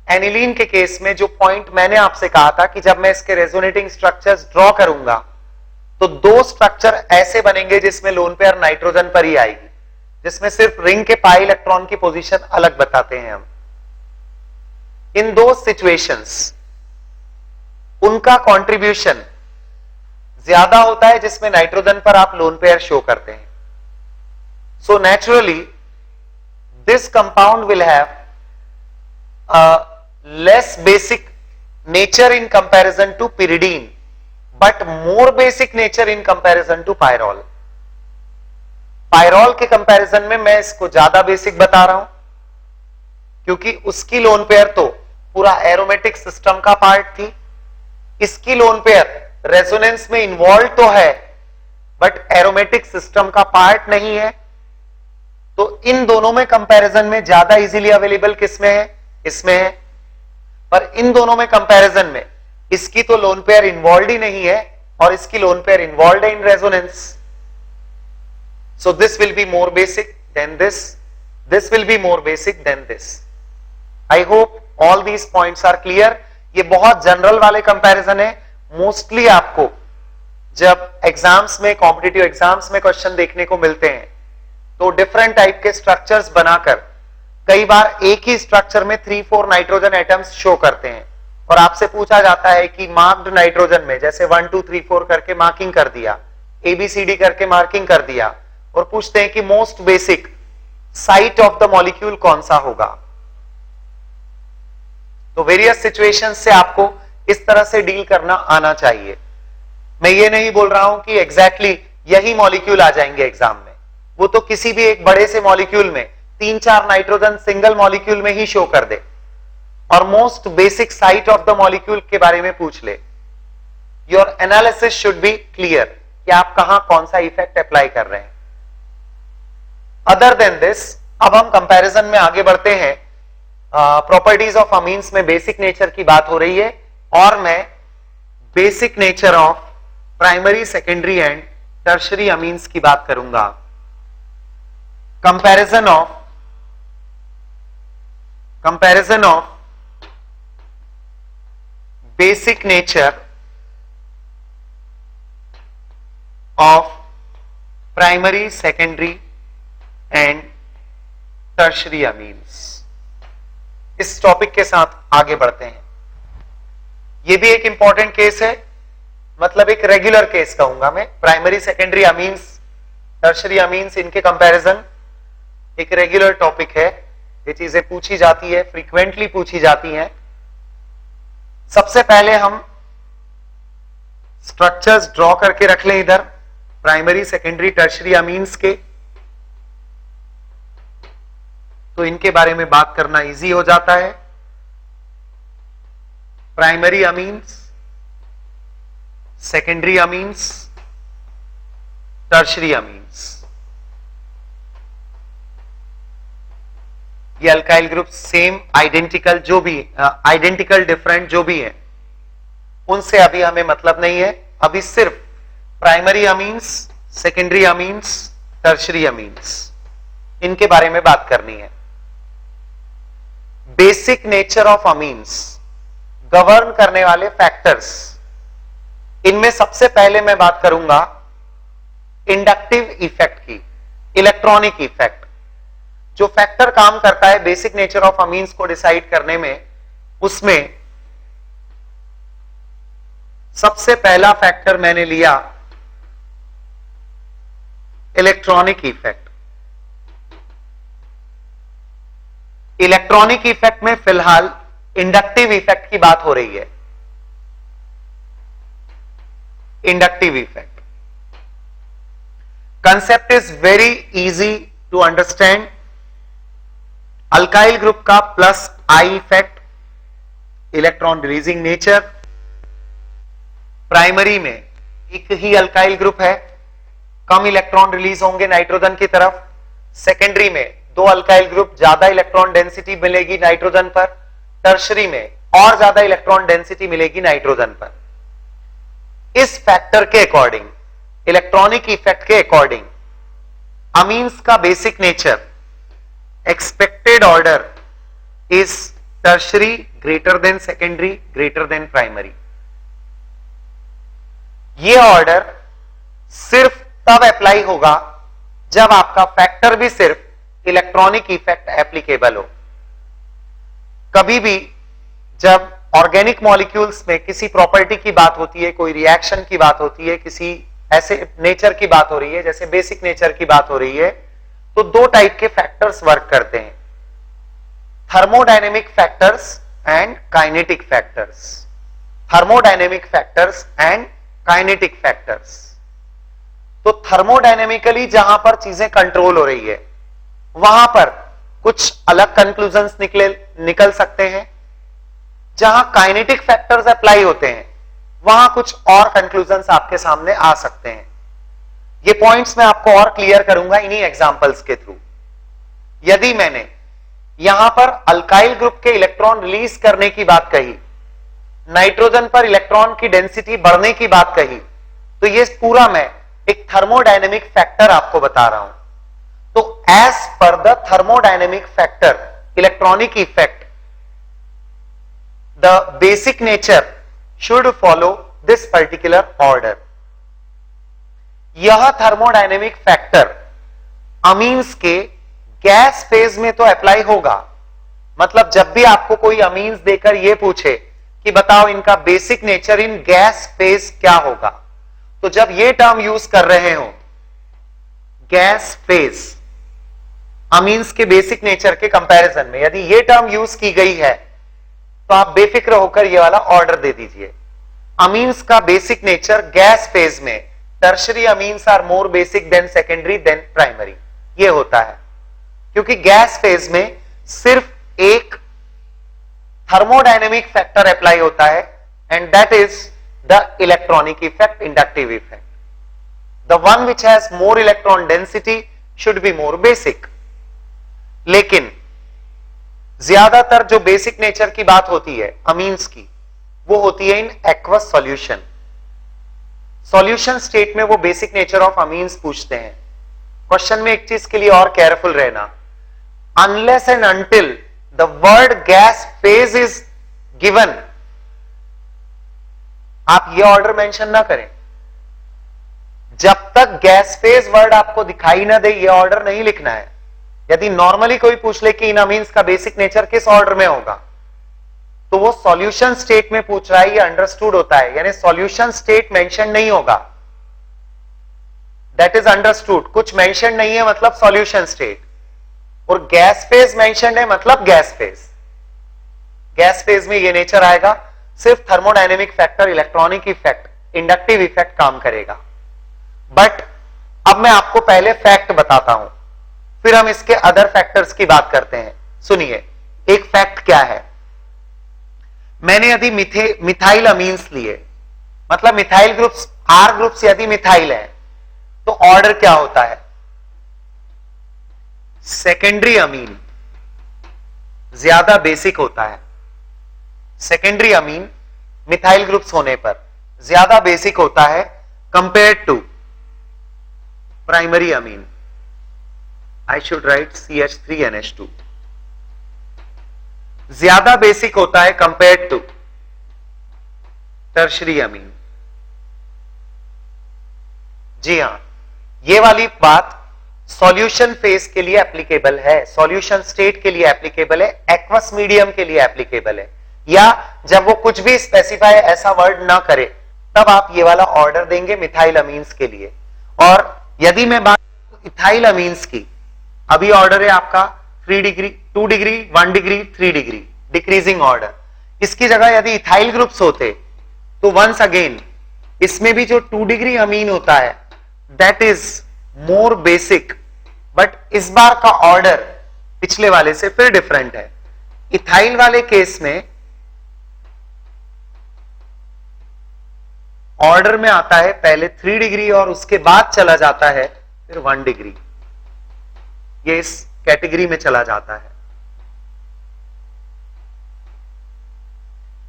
एनिलीन के केस में जो पॉइंट मैंने आपसे कहा था कि जब मैं इसके रेजोनेटिंग स्ट्रक्चर्स ड्रॉ करूंगा तो दो स्ट्रक्चर ऐसे बनेंगे जिसमें लोन पेयर नाइट्रोजन पर ही आएगी, जिसमें सिर्फ रिंग के पाई इलेक्ट्रॉन की पोजीशन अलग बताते हैं हम। इन दो सिचुएशंस उनका कंट्रीब्यूशन ज्यादा होता है जिसमें नाइट्रोजन पर आप लोन पेयर शो करते हैं। So naturally this compound will have less basic nature in comparison to pyridine but more basic nature in comparison to pyrrole। Pyrrole के कंपैरिजन में मैं इसको ज्यादा बेसिक बता रहा हूं क्योंकि उसकी लोन पेयर तो पूरा एरोमेटिक सिस्टम का पार्ट थी, इसकी लोन पेयर रेजोनेंस में इन्वॉल्व तो है बट एरोमेटिक सिस्टम का पार्ट नहीं है। तो इन दोनों में कंपैरिजन में ज्यादा इजीली अवेलेबल किसमें है? इसमें है। पर इन दोनों में कंपैरिजन में इसकी तो लोन पेयर इन्वॉल्व ही नहीं है और इसकी लोन पेयर इन्वॉल्व है in resonance. So this will be more basic than this will be more basic than this. I hope all these points are clear. ये बहुत जनरल वाले कंपैरिजन है। Mostly आपको जब एग्जाम्स में, कॉम्पिटिटिव एग्जाम्स में question देखने को मिलते हैं तो डिफरेंट टाइप के स्ट्रक्चर्स बनाकर कई बार एक ही स्ट्रक्चर में 3-4 नाइट्रोजन एटम्स शो करते हैं और आपसे पूछा जाता है कि मार्क्ड नाइट्रोजन में जैसे 1 2 3 4 करके मार्किंग कर दिया, ABCD करके मार्किंग कर दिया और पूछते हैं कि most basic site of the molecule कौन सा होगा। तो वेरियस सिचुएशंस से आपको इस तरह से डील करना आना चाहिए। मैं ये नहीं बोल रहा हूं कि एग्जैक्टली यही मॉलिक्यूल आ जाएंगे एग्जाम में, वो तो किसी भी एक बड़े से मॉलिक्यूल में 3-4 नाइट्रोजन सिंगल मॉलिक्यूल में ही शो कर दे और most basic site of the molecule के बारे में पूछ ले। Your analysis should be clear कि आप कहां कौन सा इफेक्ट अप्लाई कर रहे हैं। अदर देन दिस अब हम कंपैरिजन में आगे बढ़ते हैं। प्रॉपर्टीज ऑफ अमीन्स में बेसिक नेचर की बात हो रही है और मैं basic nature of primary, secondary and tertiary amines की बात करूंगा। Comparison of basic nature of primary, secondary and tertiary amines, इस टॉपिक के साथ आगे बढ़ते हैं। यह भी एक इंपॉर्टेंट केस है, मतलब एक रेगुलर केस कहूंगा मैं। Primary, secondary amines, tertiary amines, इनके कंपैरिजन एक रेगुलर टॉपिक है। ये चीजें पूछी जाती है, फ्रीक्वेंटली पूछी जाती हैं। सबसे पहले हम स्ट्रक्चर्स ड्रॉ करके रख लें इधर प्राइमरी, सेकेंडरी, टर्शरी अमीन्स के, तो इनके बारे में बात करना इजी हो जाता है। Primary amines, secondary amines, tertiary amines, ये अल्काइल ग्रुप सेम, आइडेंटिकल, जो भी आइडेंटिकल, डिफरेंट जो भी है, उनसे अभी हमें मतलब नहीं है। अभी सिर्फ primary amines, secondary amines, tertiary amines, इनके बारे में बात करनी है। Basic nature of amines, govern करने वाले फैक्टर्स, इनमें सबसे पहले मैं बात करूंगा इंडक्टिव इफेक्ट की, इलेक्ट्रॉनिक इफेक्ट। जो फैक्टर काम करता है बेसिक नेचर ऑफ अमीन्स को डिसाइड करने में, उसमें सबसे पहला फैक्टर मैंने लिया इलेक्ट्रॉनिक इफेक्ट। इलेक्ट्रॉनिक इफेक्ट में फिलहाल इंडक्टिव इफेक्ट की बात हो रही है। Inductive effect concept is very easy to understand. Alkyl group का plus I effect, electron releasing nature. Primary में एक ही अल्काइल ग्रुप है, कम इलेक्ट्रॉन रिलीज होंगे नाइट्रोजन की तरफ। सेकेंडरी में दो अल्काइल ग्रुप, ज्यादा इलेक्ट्रॉन डेंसिटी मिलेगी नाइट्रोजन पर। टर्शरी में और ज्यादा इलेक्ट्रॉन डेंसिटी मिलेगी नाइट्रोजन पर। इस फैक्टर के अकॉर्डिंग इलेक्ट्रॉनिक इफेक्ट के अकॉर्डिंग अमीन्स का basic nature expected order is tertiary greater than secondary greater than primary. यह ऑर्डर सिर्फ तब अप्लाई होगा जब आपका फैक्टर भी सिर्फ इलेक्ट्रॉनिक इफेक्ट एप्लीकेबल हो। कभी भी जब ऑर्गेनिक मॉलिक्यूल्स में किसी प्रॉपर्टी की बात होती है, कोई रिएक्शन की बात होती है, किसी ऐसे नेचर की बात हो रही है, जैसे बेसिक नेचर की बात हो रही है, तो दो टाइप के फैक्टर्स वर्क करते हैं, thermodynamic factors and kinetic factors. Thermodynamic factors and kinetic factors. तो थर्मोडायनेमिकली जहां पर चीजें कंट्रोल हो रही है वहां पर कुछ अलग कंक्लूजन्स निकल सकते हैं, जहां काइनेटिक फैक्टर्स अप्लाई होते हैं वहां कुछ और कंक्लूजन्स आपके सामने आ सकते हैं। ये पॉइंट्स मैं आपको और क्लियर करूंगा इन्हीं एग्जांपल्स के थ्रू। यदि मैंने यहां पर अल्काइल ग्रुप के इलेक्ट्रॉन रिलीज करने की बात कही, नाइट्रोजन पर इलेक्ट्रॉन की डेंसिटी बढ़ने की बात कही, तो ये पूरा मैं एक थर्मोडायनेमिक फैक्टर आपको बता रहा हूं। तो as per the thermodynamic factor electronic effect, the basic nature should follow this particular order. यह थर्मोडायनेमिक फैक्टर अमीन्स के गैस फेज में तो अप्लाई होगा, मतलब जब भी आपको कोई अमीन्स देकर यह पूछे कि बताओ इनका basic nature in gas phase क्या होगा, तो जब ये टर्म यूज कर रहे हो गैस फेज अमीन्स के बेसिक नेचर के कंपैरिजन में, यदि ये टर्म यूज की गई है तो आप बेफिक्र होकर ये वाला ऑर्डर दे दीजिए। अमीन्स का बेसिक नेचर गैस फेज में tertiary amines are more basic than secondary than primary, ये होता है क्योंकि गैस फेज में सिर्फ एक थर्मोडायनेमिक फैक्टर अप्लाई होता है and that is the electronic effect, inductive effect. The one which has more electron density should be more basic. लेकिन ज्यादातर जो बेसिक नेचर की बात होती है अमीन्स की, वो होती है in aqueous solution. Solution state में वो बेसिक नेचर ऑफ अमीन्स पूछते हैं। क्वेश्चन में एक चीज के लिए और केयरफुल रहना, unless and until the word gas phase is given, आप ये ऑर्डर मेंशन ना करें। जब तक गैस फेज वर्ड आपको दिखाई ना दे, ये ऑर्डर नहीं लिखना है। यदि नॉर्मली कोई पूछ ले कि इन अमीन्स का बेसिक नेचर किस ऑर्डर में होगा, तो वो सॉल्यूशन स्टेट में पूछ रहा है, ये अंडरस्टूड होता है, यानी सॉल्यूशन स्टेट मेंशन नहीं होगा, दैट इज अंडरस्टूड। कुछ मेंशन नहीं है मतलब सॉल्यूशन स्टेट, और गैस फेज मेंशन है मतलब गैस फेज। गैस फेज में ये नेचर आएगा, सिर्फ thermodynamic factor, electronic effect, inductive effect काम करेगा। बट अब मैं आपको पहले फैक्ट बताता हूं, फिर हम इसके अदर फैक्टर्स की बात करते हैं। सुनिए, एक फैक्ट क्या है। मैंने यदि मिथाइल अमीन्स लिए, मतलब मिथाइल ग्रुप्स, आर ग्रुप्स यदि मिथाइल है, तो ऑर्डर क्या होता है, सेकेंडरी अमीन ज्यादा बेसिक होता है। सेकेंडरी अमीन मिथाइल ग्रुप्स होने पर ज्यादा बेसिक होता है compare to primary amine. I should write CH3NH2, ज्यादा बेसिक होता है कंपेयर टू टर्शरी अमीन। जी हां, ये वाली बात सॉल्यूशन फेज के लिए एप्लीकेबल है, सॉल्यूशन स्टेट के लिए एप्लीकेबल है, एक्वस मीडियम के लिए एप्लीकेबल है, या जब वो कुछ भी स्पेसिफाई ऐसा वर्ड ना करे तब आप ये वाला ऑर्डर देंगे मिथाइल अमीन्स के लिए। और यदि मैं बात इथाइल अमीन्स की, अभी ऑर्डर है आपका 3 degree, 2 degree, 1 degree, 3 degree, decreasing order. इसकी जगह यदि इथाइल ग्रुप्स होते तो वंस अगेन इसमें भी जो 2 डिग्री अमीन होता है that is more basic, but इस बार का ऑर्डर पिछले वाले से फिर डिफरेंट है। इथाइल वाले केस में ऑर्डर में आता है पहले 3 डिग्री और उसके बाद चला जाता है फिर 1 डिग्री, ये इस कैटेगरी में चला जाता है।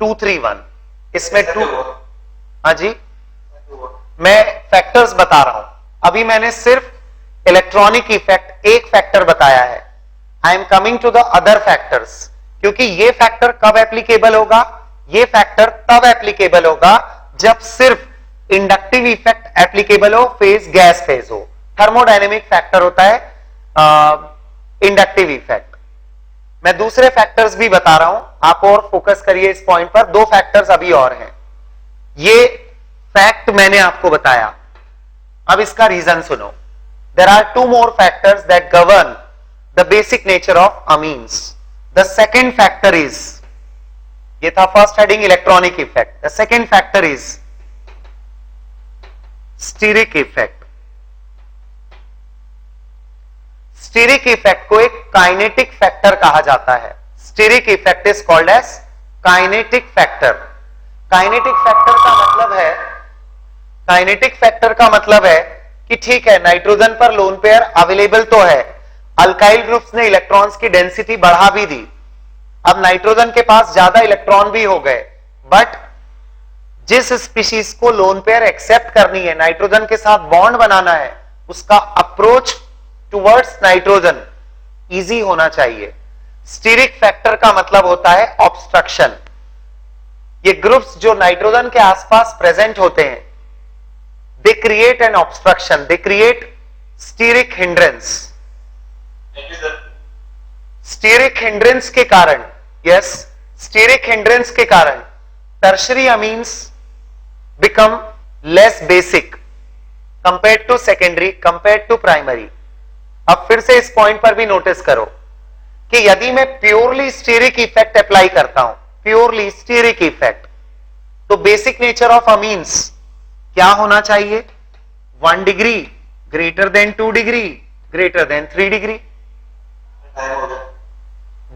2 3 1 इसमें 2, हाँ जी, मैं फैक्टर्स बता रहा हूं, अभी मैंने सिर्फ इलेक्ट्रॉनिक इफेक्ट एक फैक्टर बताया है। I am coming to the other factors, क्योंकि ये फैक्टर कब एप्लीकेबल होगा, ये फैक्टर तब एप्लीकेबल होगा जब सिर्फ इंडक्टिव इफेक्ट एप्लीकेबल हो, फेज गैस फेज हो। थर्मोडायनेमिक फैक्टर होता है इंडक्टिव इफेक्ट। मैं दूसरे फैक्टर्स भी बता रहा हूं, आप और फोकस करिए इस पॉइंट पर। दो फैक्टर्स अभी और हैं, ये फैक्ट मैंने आपको बताया, अब इसका रीजन सुनो। There are two more factors that govern the basic nature of amines. The second factor is, ये था first heading electronic effect, the second factor is steric effect. Steric effect को एक काइनेटिक फैक्टर कहा जाता है। Steric effect is called as kinetic factor. Kinetic factor का मतलब है, काइनेटिक फैक्टर का मतलब है कि ठीक है, नाइट्रोजन पर लोन पेयर अवेलेबल तो है, अल्काइल ग्रुप्स ने इलेक्ट्रॉन्स की डेंसिटी बढ़ा भी दी, अब नाइट्रोजन के पास ज्यादा इलेक्ट्रॉन भी हो गए, बट जिस स्पीशीज को लोन पेयर एक्सेप्ट करनी है, नाइट्रोजन के साथ बॉन्ड बनाना है, उसका अप्रोच टुवर्ड्स नाइट्रोजन इजी होना चाहिए। स्टीरिक फैक्टर का मतलब होता है ऑब्स्ट्रक्शन। ये ग्रुप्स जो नाइट्रोजन के आसपास प्रेजेंट होते हैं, they create an obstruction, they create steric hindrance. Steric hindrance के कारण, यस, स्टीरिक हिंड्रेंस के कारण tertiary amines become less basic compared to secondary, compared to primary. अब फिर से इस पॉइंट पर भी नोटिस करो कि यदि मैं प्योरली स्टीरिक इफेक्ट अप्लाई करता हूं, प्योरली स्टीरिक इफेक्ट, तो बेसिक नेचर ऑफ अमीन्स क्या होना चाहिए? 1 degree greater than 2 degree greater than 3 degree.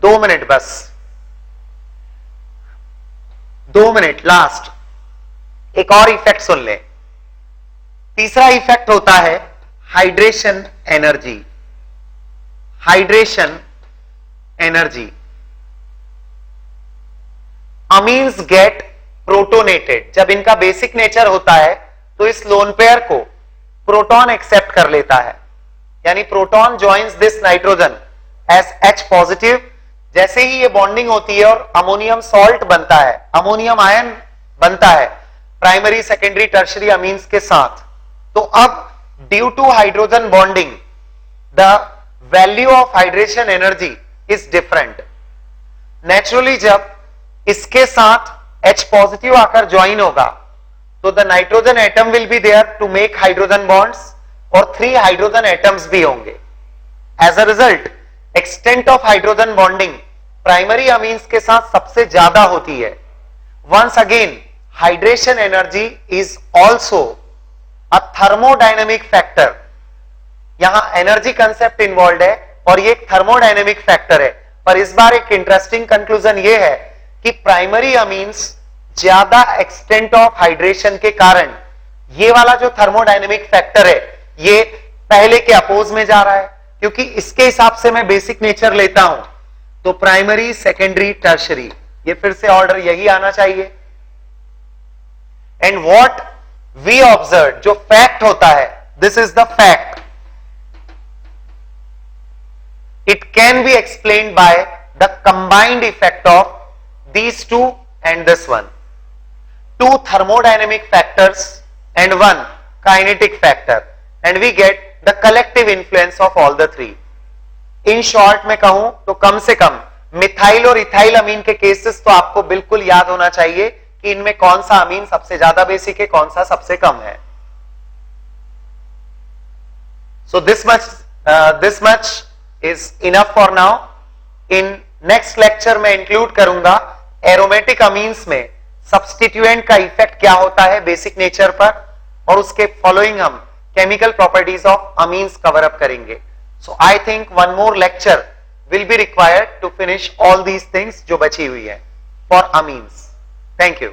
2 minute बस, 2 मिनट लास्ट। एक और इफेक्ट सुन ले। तीसरा इफेक्ट होता है hydration energy. Hydration energy, amines get protonated. जब इनका बेसिक नेचर होता है तो इस लोन पेयर को प्रोटॉन एक्सेप्ट कर लेता है, यानी proton joins this nitrogen as H positive. जैसे ही ये बॉन्डिंग होती है और अमोनियम सॉल्ट बनता है, अमोनियम आयन बनता है प्राइमरी, सेकेंडरी, टर्शरी अमीन्स के साथ, तो अब due to hydrogen bonding the value of hydration energy is different. Naturally जब इसके साथ H पॉजिटिव आकर ज्वाइन होगा तो the nitrogen atom will be there to make hydrogen bonds, और 3 हाइड्रोजन एटम्स भी होंगे। As a result extent of hydrogen bonding primary amines के साथ सबसे ज्यादा होती है। Once again hydration energy is also a thermodynamic factor. यहां एनर्जी कंसेप्ट इन्वॉल्व है और ये एक थर्मोडायनेमिक फैक्टर है। पर इस बार एक इंटरेस्टिंग कंक्लूजन ये है कि प्राइमरी अमीन्स ज्यादा एक्सटेंट ऑफ हाइड्रेशन के कारण ये वाला जो थर्मोडायनेमिक फैक्टर है ये पहले के अपोज में जा रहा है, क्योंकि इसके हिसाब से मैं बेसिक नेचर लेता हूं तो प्राइमरी, सेकेंडरी, टर्शरी, ये फिर से ऑर्डर यही आना चाहिए। एंड व्हाट वी ऑब्जर्व, जो फैक्ट होता है, this is the fact, it can be explained by the combined effect of these two and this one. 2 thermodynamic factors and 1 kinetic factor, and we get the collective influence of all the 3. In short में कहूं तो कम से कम methyl और ethyl अमीन के cases तो आपको बिल्कुल याद होना चाहिए कि इनमें कौन सा अमीन सबसे ज्यादा बेसिक है, कौन सा सबसे कम है। So this much is enough for now. In next lecture में इंक्लूड करूंगा एरोमेटिक अमीन्स में सब्स्टिट्यूएंट का इफेक्ट क्या होता है बेसिक नेचर पर, और उसके फॉलोइंग हम chemical properties of amines cover up करेंगे। सो I think 1 more lecture will be required to finish all these things जो बची हुई है फॉर अमीन्स। Thank you.